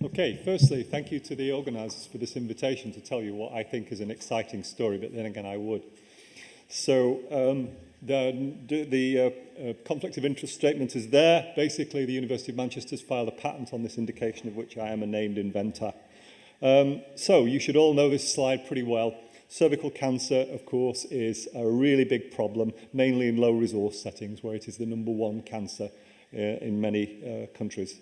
Okay, firstly, thank you to the organisers for this invitation to tell you what I think is an exciting story, but then again I would. So the conflict of interest statement is there. Basically, the University of Manchester has filed a patent on this indication of which I am a named inventor. So you should all know this slide pretty well. Cervical cancer, of course, is a really big problem, mainly in low-resource settings, where it is the #1 cancer in many countries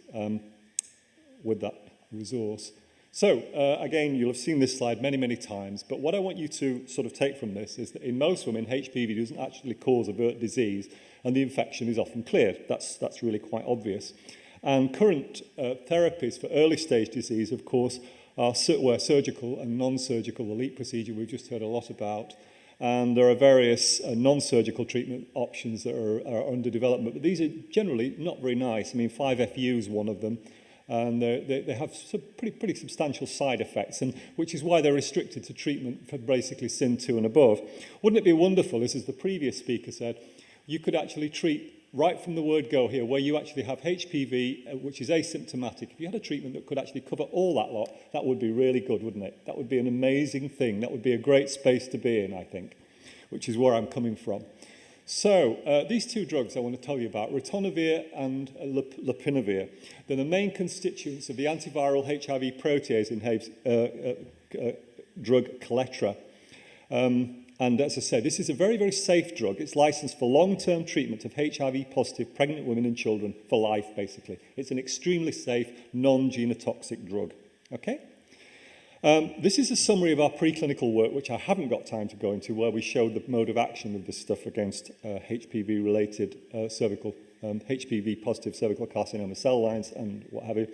with that resource. So, again, you'll have seen this slide many, many times, but what I want you to sort of take from this is that in most women, HPV doesn't actually cause overt disease, and the infection is often cleared. That's really quite obvious. And current therapies for early-stage disease, of course, are surgical and non-surgical, the LEAP procedure we've just heard a lot about. And there are various non-surgical treatment options that are under development, but these are generally not very nice. I mean, 5FU is one of them, and they have some pretty substantial side effects, and which is why they're restricted to treatment for basically SIN2 and above. Wouldn't it be wonderful, as the previous speaker said, you could actually treat right from the word go here, where you actually have HPV, which is asymptomatic. If you had a treatment that could actually cover all that lot, that would be really good, wouldn't it? That would be an amazing thing. That would be a great space to be in, I think, which is where I'm coming from. So, these two drugs I want to tell you about, ritonavir and lopinavir, they're the main constituents of the antiviral HIV protease drug Kaletra. And as I said, this is a very, very safe drug. It's licensed for long-term treatment of HIV-positive pregnant women and children for life, basically. It's an extremely safe, non-genotoxic drug. Okay? This is a summary of our preclinical work, which I haven't got time to go into, where we showed the mode of action of this stuff against HPV-related HPV-positive cervical carcinoma cell lines and what have you.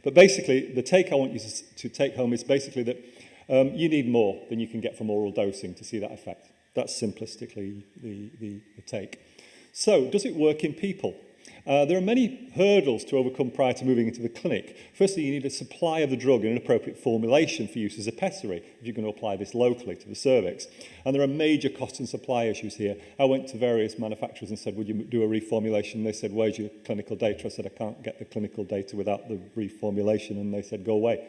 But basically, the take I want you to take home is basically that you need more than you can get from oral dosing to see that effect. That's simplistically the take. So, does it work in people? There are many hurdles to overcome prior to moving into the clinic. Firstly, you need a supply of the drug in an appropriate formulation for use as a pessary, if you're going to apply this locally to the cervix. And there are major cost and supply issues here. I went to various manufacturers and said, would you do a reformulation? They said, where's your clinical data? I said, I can't get the clinical data without the reformulation. And they said, go away.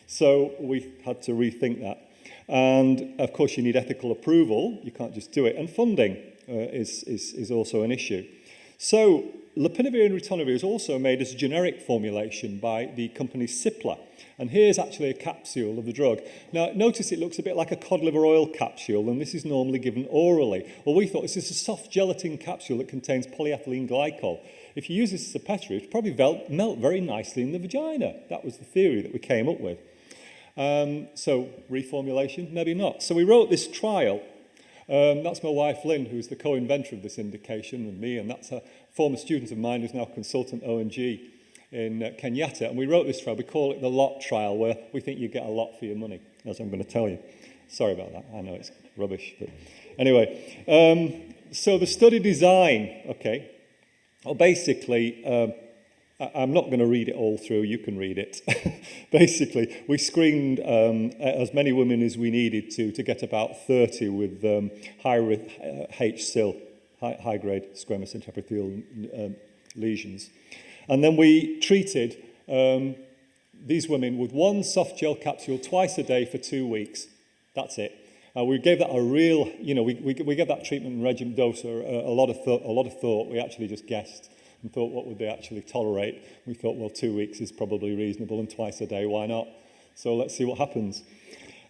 So we've had to rethink that. And, of course, you need ethical approval. You can't just do it. And funding is also an issue. So lopinavir and ritonavir is also made as a generic formulation by the company Cipla. And here's actually a capsule of the drug. Now, notice it looks a bit like a cod liver oil capsule, and this is normally given orally. Well, we thought this is a soft gelatin capsule that contains polyethylene glycol. If you use this as a pessary, it would probably melt very nicely in the vagina. That was the theory that we came up with. So, reformulation? Maybe not. So we wrote this trial. That's my wife, Lynn, who's the co-inventor of this indication, and me, and that's a former student of mine who's now consultant O&G in Kenyatta. And we wrote this trial. We call it the lot trial, where we think you get a lot for your money, as I'm going to tell you. Sorry about that. I know it's rubbish. But anyway, so the study design, okay. Well, basically, I'm not going to read it all through. You can read it. Basically, we screened as many women as we needed to get about 30 with HSIL, high-grade squamous intraepithelial lesions. And then we treated these women with one soft gel capsule twice a day for 2 weeks. That's it. We gave that a real, we gave that treatment regimen dose a lot of thought. We actually just guessed and thought, what would they actually tolerate? We thought, well, 2 weeks is probably reasonable, and twice a day, why not? So let's see what happens.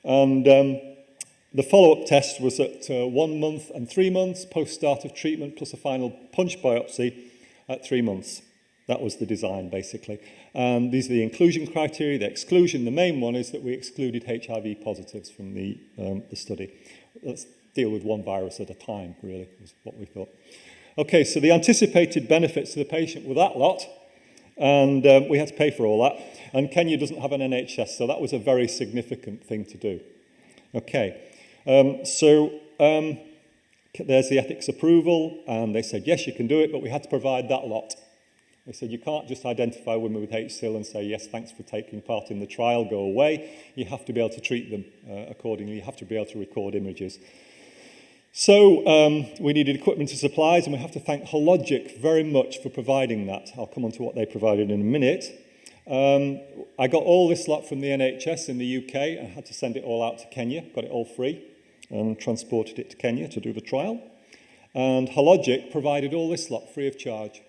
And the follow-up test was at 1 month and 3 months post-start of treatment, plus a final punch biopsy at 3 months. That was the design, basically. And these are the inclusion criteria. The exclusion, the main one is that we excluded HIV positives from the study. Let's deal with one virus at a time, really, is what we thought. Okay, so the anticipated benefits to the patient were that lot, and we had to pay for all that. And Kenya doesn't have an NHS, so that was a very significant thing to do. Okay, there's the ethics approval, and they said, yes, you can do it, but we had to provide that lot. They said, you can't just identify women with HSIL and say, yes, thanks for taking part in the trial, go away. You have to be able to treat them accordingly. You have to be able to record images. So we needed equipment and supplies, and we have to thank Hologic very much for providing that. I'll come on to what they provided in a minute. I got all this lot from the NHS in the UK. I had to send it all out to Kenya, got it all free, and transported it to Kenya to do the trial. And Hologic provided all this lot free of charge,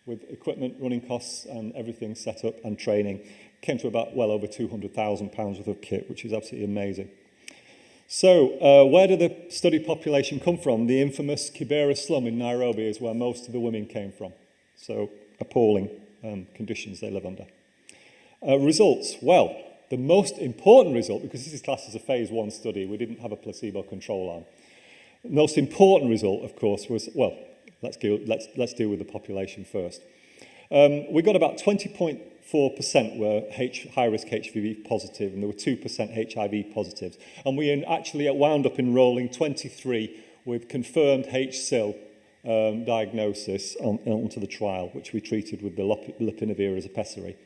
with equipment, running costs, and everything set up, and training. Came to about well over £200,000 worth of kit, which is absolutely amazing. So, where did the study population come from? The infamous Kibera slum in Nairobi is where most of the women came from. So, appalling conditions they live under. Results. Well, the most important result, because this is classed as a phase 1 study, we didn't have a placebo control arm. The most important result, of course, was, well, let's deal with the population first. We got about 20.4% were high-risk HPV positive, and there were 2% HIV positives. And we actually wound up enrolling 23 with confirmed HSIL diagnosis onto the trial, which we treated with the lopinavir as a pessary.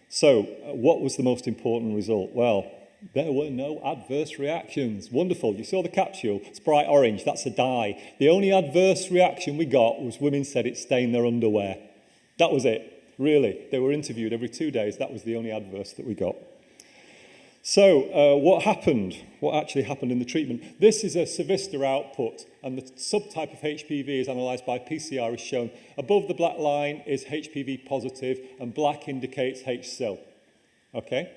So, what was the most important result? Well, there were no adverse reactions. Wonderful. You saw the capsule. It's bright orange. That's a dye. The only adverse reaction we got was women said it stained their underwear. That was it. Really. They were interviewed every 2 days. That was the only adverse that we got. So, what happened? What actually happened in the treatment? This is a Civista output, and the subtype of HPV is analysed by PCR is shown. Above the black line is HPV positive, and black indicates HSIL. Okay?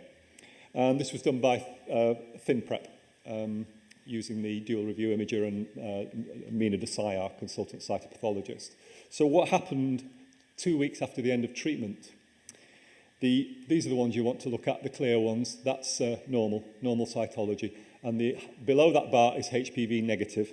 And this was done by ThinPrep, using the dual review imager and Mina Desai, our consultant cytopathologist. So what happened 2 weeks after the end of treatment? These are the ones you want to look at, the clear ones. That's normal cytology. And below that bar is HPV negative.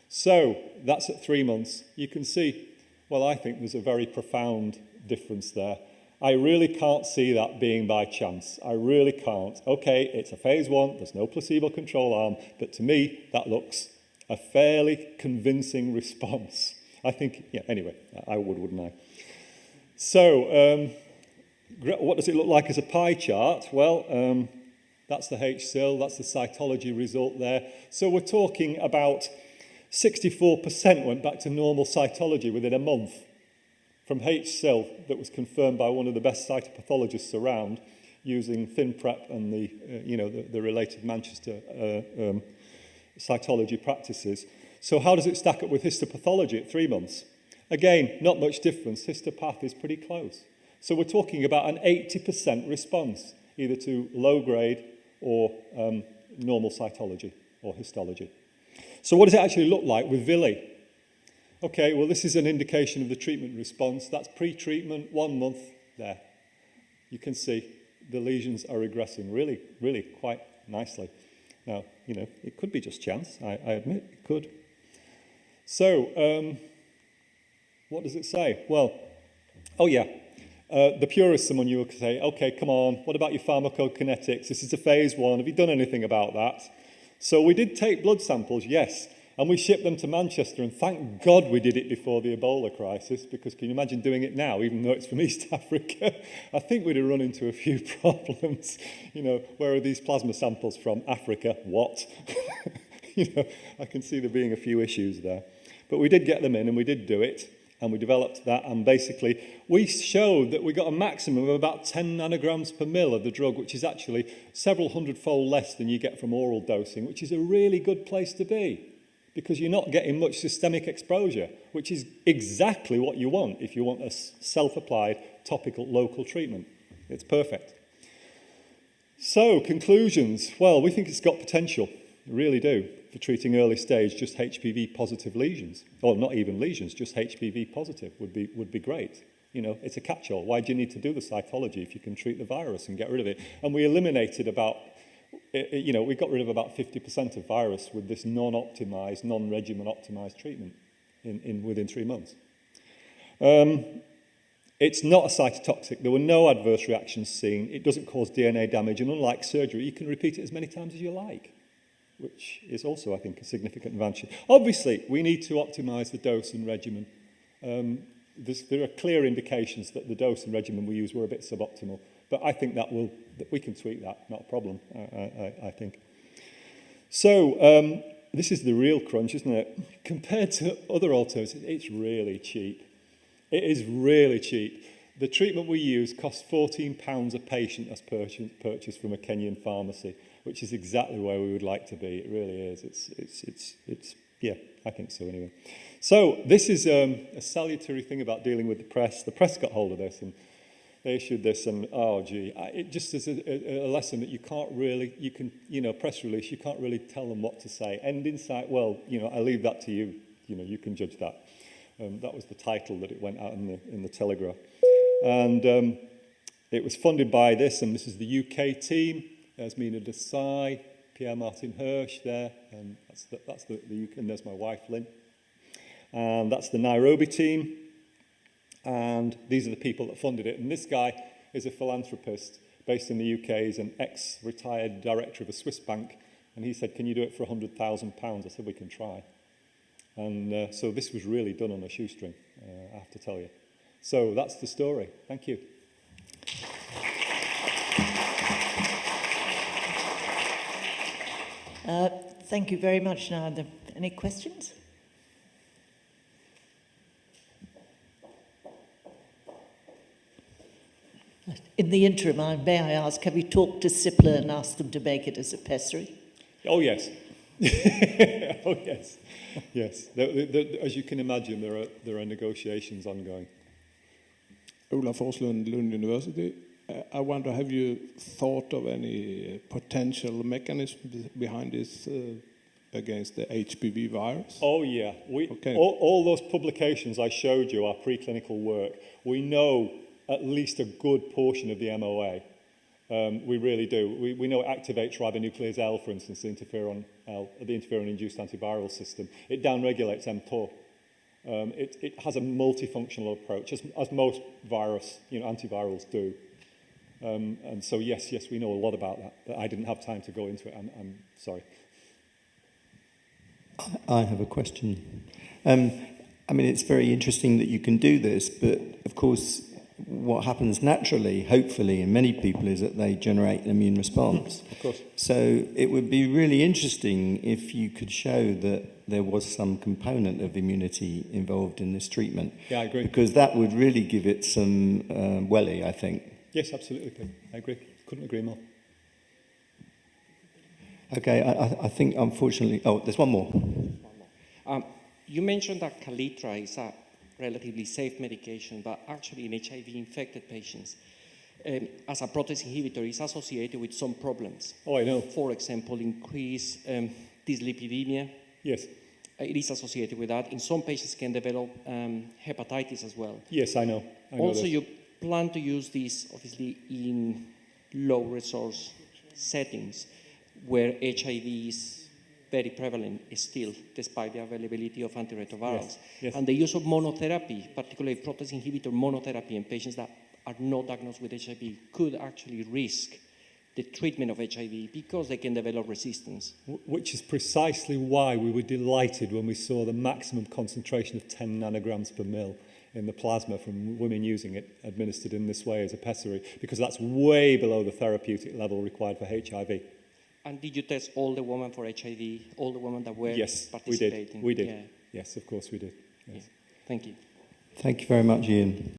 So that's at 3 months. You can see, well, I think there's a very profound difference there. I really can't see that being by chance. I really can't. Okay, it's a phase 1, there's no placebo control arm, but to me, that looks a fairly convincing response. I think, yeah, anyway, I wouldn't I? So, what does it look like as a pie chart? Well, that's the HSIL, that's the cytology result there. So we're talking about 64% went back to normal cytology within a month. From HSIL that was confirmed by one of the best cytopathologists around using ThinPrep and the related Manchester cytology practices. So how does it stack up with histopathology at 3 months? Again, not much difference. Histopath is pretty close. So we're talking about an 80% response, either to low grade or normal cytology or histology. So what does it actually look like with Villi? Okay, well, this is an indication of the treatment response. That's pre-treatment, 1 month there. You can see the lesions are regressing really, really quite nicely. Now, it could be just chance. I admit it could. So, what does it say? Well, oh yeah, the purist someone you will say, okay, come on, what about your pharmacokinetics? This is a phase 1. Have you done anything about that? So we did take blood samples, yes. And we shipped them to Manchester, and thank God we did it before the Ebola crisis, because can you imagine doing it now, even though it's from East Africa? I think we'd have run into a few problems. Where are these plasma samples from? Africa, what? I can see there being a few issues there. But we did get them in, and we did do it, and we developed that, and basically we showed that we got a maximum of about 10 nanograms per mil of the drug, which is actually several hundredfold less than you get from oral dosing, which is a really good place to be, because you're not getting much systemic exposure, which is exactly what you want if you want a self-applied, topical, local treatment. It's perfect. So, conclusions. Well, we think it's got potential, we really do, for treating early stage just HPV positive lesions. Or not even lesions, just HPV positive would be great. It's a catch-all. Why do you need to do the cytology if you can treat the virus and get rid of it? And we eliminated we got rid of about 50% of virus with this non-optimized, non-regimen optimized treatment within 3 months. It's not a cytotoxic. There were no adverse reactions seen. It doesn't cause DNA damage, and unlike surgery, you can repeat it as many times as you like, which is also, I think, a significant advantage. Obviously, we need to optimize the dose and regimen. There are clear indications that the dose and regimen we used were a bit suboptimal. But I think that we can tweak that, not a problem, I think. So, this is the real crunch, isn't it? Compared to other alternatives, it's really cheap. It is really cheap. The treatment we use costs £14 a patient as purchased from a Kenyan pharmacy, which is exactly where we would like to be. It really is. It's yeah, I think so anyway. So this is a salutary thing about dealing with the press. The press got hold of this and they issued this, and it just is a lesson that you can't really, press release, you can't really tell them what to say. End in sight, well, I leave that to you. You can judge that. That was the title that it went out in the Telegraph. And it was funded by this, and this is the UK team. There's Mina Desai, Pierre Martin Hirsch there, and that's the UK, and there's my wife, Lynn. And that's the Nairobi team. And these are the people that funded it. And this guy is a philanthropist based in the UK. He's an ex-retired director of a Swiss bank. And he said, can you do it for £100,000? I said, we can try. And so this was really done on a shoestring, I have to tell you. So that's the story. Thank you. Thank you very much. Now, are there any questions? In the interim, may I ask, have you talked to Cipla and asked them to make it as a pessary? Oh, yes. Oh, yes. Yes. As you can imagine, there are negotiations ongoing. Olaf Forslund, Lund University. I wonder, have you thought of any potential mechanisms behind this against the HPV virus? Oh, yeah. All those publications I showed you, our preclinical work, we know at least a good portion of the MOA. We really do. We know it activates ribonuclease L, for instance, the interferon interferon-induced antiviral system. It downregulates mTOR. It has a multifunctional approach, as most antivirals do. And so, yes, we know a lot about that. But I didn't have time to go into it. I'm sorry. I have a question. It's very interesting that you can do this, but of course, what happens naturally, hopefully, in many people is that they generate an immune response. Of course. So it would be really interesting if you could show that there was some component of immunity involved in this treatment. Yeah, I agree. Because that would really give it some welly, I think. Yes, absolutely, Pete. I agree. Couldn't agree more. Okay, I think, unfortunately... Oh, there's one more. You mentioned that Kaletra is a relatively safe medication, but actually in HIV-infected patients, as a protease inhibitor, is associated with some problems. Oh, I know. For example, increased dyslipidemia. Yes. It is associated with that. In some patients can develop hepatitis as well. Yes, I know. Also, you plan to use this, obviously, in low-resource settings where HIV is very prevalent still, despite the availability of antiretrovirals. Yes. And the use of monotherapy, particularly protease inhibitor monotherapy in patients that are not diagnosed with HIV, could actually risk the treatment of HIV because they can develop resistance. Which is precisely why we were delighted when we saw the maximum concentration of 10 nanograms per mil in the plasma from women using it administered in this way as a pessary, because that's way below the therapeutic level required for HIV. And did you test all the women for HIV, all the women that were participating? We did. Yeah. Yes, of course we did. Yes. Yeah. Thank you. Thank you very much, Ian.